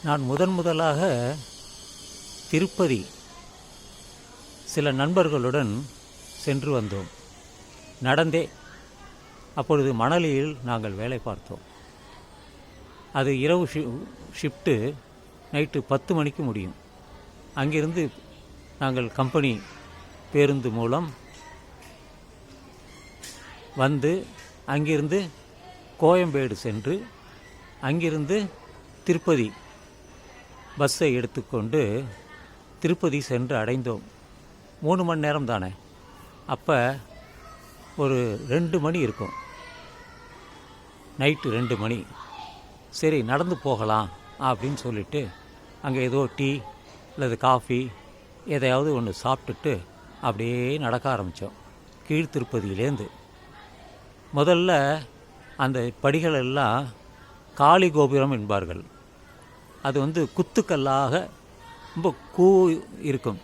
நான் முதலாக திருப்பதி சில நண்பர்களுடன் சென்று வந்தோம். நடந்தே. அப்பொழுது மணலியில் நாங்கள் வேலை பார்த்தோம். அது இரவு ஷிஃப்ட்டு, நைட்டு 10 மணிக்கு முடியும். அங்கிருந்து நாங்கள் கம்பெனி பேருந்து மூலம் வந்து அங்கிருந்து கோயம்பேடு சென்று அங்கிருந்து திருப்பதி பஸ்ஸை எடுத்துக்கொண்டு திருப்பதி சென்று அடைந்தோம். 3 மணி நேரம் தானே. அப்போ ஒரு 2 மணி இருக்கும், நைட்டு 2 மணி. சரி, நடந்து போகலாம் அப்படின்னு சொல்லிவிட்டு அங்கே ஏதோ டீ அல்லது காஃபி எதையாவது ஒன்று சாப்பிட்டுட்டு அப்படியே நடக்க ஆரம்பித்தோம். கீழ்த்திருப்பதியிலேருந்து முதல்ல அந்த படிகள் எல்லாம் காளி கோபுரம் என்பார்கள். அது குத்துக்கல்லாக ரொம்ப இருக்கும்.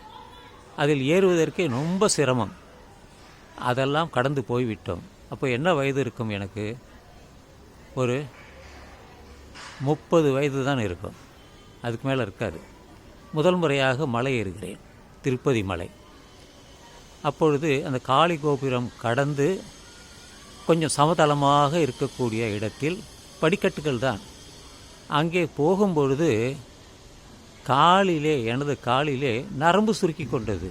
அதில் ஏறுவதற்கே ரொம்ப சிரமம். அதெல்லாம் கடந்து போய்விட்டோம். அப்போ என்ன வயது இருக்கும்? எனக்கு ஒரு 30 வயது தான் இருக்கும், அதுக்கு மேலே இருக்காது. முதல் முறையாக மலை ஏறுகிறேன், திருப்பதி மலை. அப்பொழுது அந்த காளி கோபுரம் கடந்து கொஞ்சம் சமதளமாக இருக்கக்கூடிய இடத்தில் படிக்கட்டுகள் தான். அங்கே போகும்பொழுது எனது காலிலே நரம்பு சுருக்கி கொண்டது.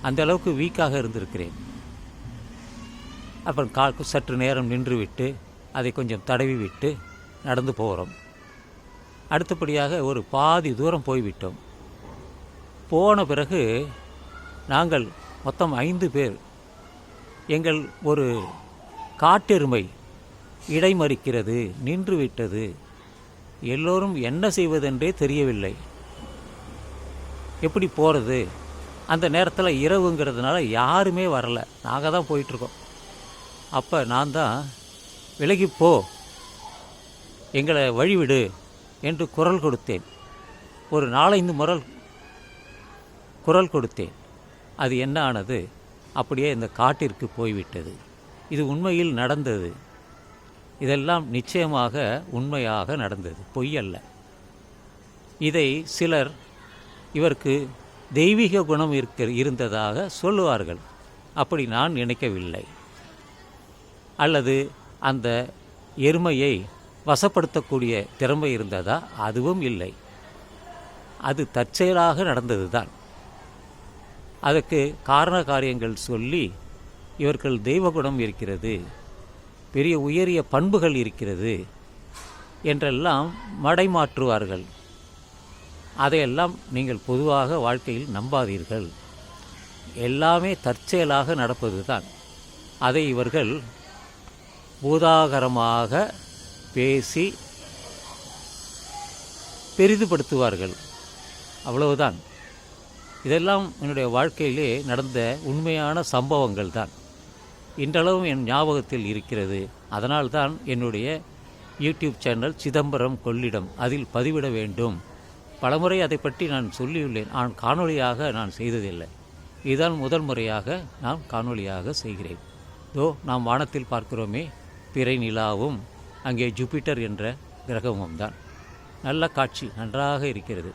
அந்த அளவுக்கு வீக்காக இருந்திருக்கிறேன். அப்புறம் சற்று நேரம் நின்றுவிட்டு அதை கொஞ்சம் தடவி விட்டு நடந்து போகிறோம். அடுத்தபடியாக ஒரு பாதி தூரம் போய்விட்டோம். போன பிறகு நாங்கள் மொத்தம் 5 பேர். எங்கள் ஒரு காட்டெருமை இடைமறிக்கிறது, நின்று விட்டது. எல்லோரும் என்ன செய்வதென்றே தெரியவில்லை. எப்படி போகிறது? அந்த நேரத்தில் இரவுங்கிறதுனால யாருமே வரலை, நாங்கள் தான் போயிட்டுருக்கோம். அப்போ நான் தான் விலகிப்போ, எங்களை வழிவிடு என்று குரல் கொடுத்தேன். ஒரு 4-5 முறை குரல் கொடுத்தேன். அது என்ன ஆனது? அப்படியே இந்த காட்டிற்கு போய்விட்டது. இது உண்மையில் நடந்தது. இதெல்லாம் நிச்சயமாக உண்மையாக நடந்தது, பொய் அல்ல. இதை சிலர் இவருக்கு தெய்வீக குணம் இருந்ததாக சொல்லுவார்கள். அப்படி நான் நினைக்கவில்லை. அல்லது அந்த எருமையை வசப்படுத்தக்கூடிய திறமை இருந்ததா? அதுவும் இல்லை. அது தற்செயலாக நடந்தது தான். அதற்கு காரண காரியங்கள் சொல்லி இவர்கள் தெய்வ குணம் இருக்கிறது, பெரிய உயரிய பண்புகள் இருக்கிறது என்றெல்லாம் மடைமாற்றுவார்கள். அதையெல்லாம் நீங்கள் பொதுவாக வாழ்க்கையில் நம்பாதீர்கள். எல்லாமே தற்செயலாக நடப்பது தான். அதை இவர்கள் பூதாகரமாக பேசி பெரிதுபடுத்துவார்கள். அவ்வளவுதான். இதெல்லாம் என்னுடைய வாழ்க்கையிலே நடந்த உண்மையான சம்பவங்கள் தான். இன்றளவும் என் ஞாபகத்தில் இருக்கிறது. அதனால்தான் என்னுடைய யூடியூப் சேனல் சிதம்பரம் கொள்ளிடம், அதில் பதிவிட வேண்டும். பலமுறை அதை பற்றி நான் சொல்லியுள்ளேன். காணொளியாக நான் செய்ததில்லை. இதுதான் முதல் முறையாக நான் காணொளியாக செய்கிறேன். நாம் வானத்தில் பார்க்கிறோமே, பிறை நிலாவும் அங்கே ஜூபிட்டர் என்ற கிரகமும் தான். நல்ல காட்சி, நன்றாக இருக்கிறது.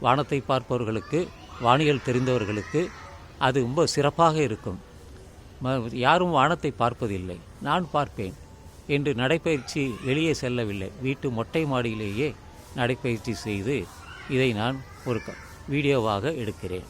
வானத்தை பார்ப்பவர்களுக்கு, வானியல் தெரிந்தவர்களுக்கு அது ரொம்ப சிறப்பாக இருக்கும். யாரும் வானத்தை பார்ப்பதில்லை, நான் பார்ப்பேன் என்று நடைப்பயிற்சி வெளியே செல்லவில்லை. வீட்டு மொட்டை மாடியிலேயே நடைப்பயிற்சி செய்து இதை நான் ஒரு வீடியோவாக எடுக்கிறேன்.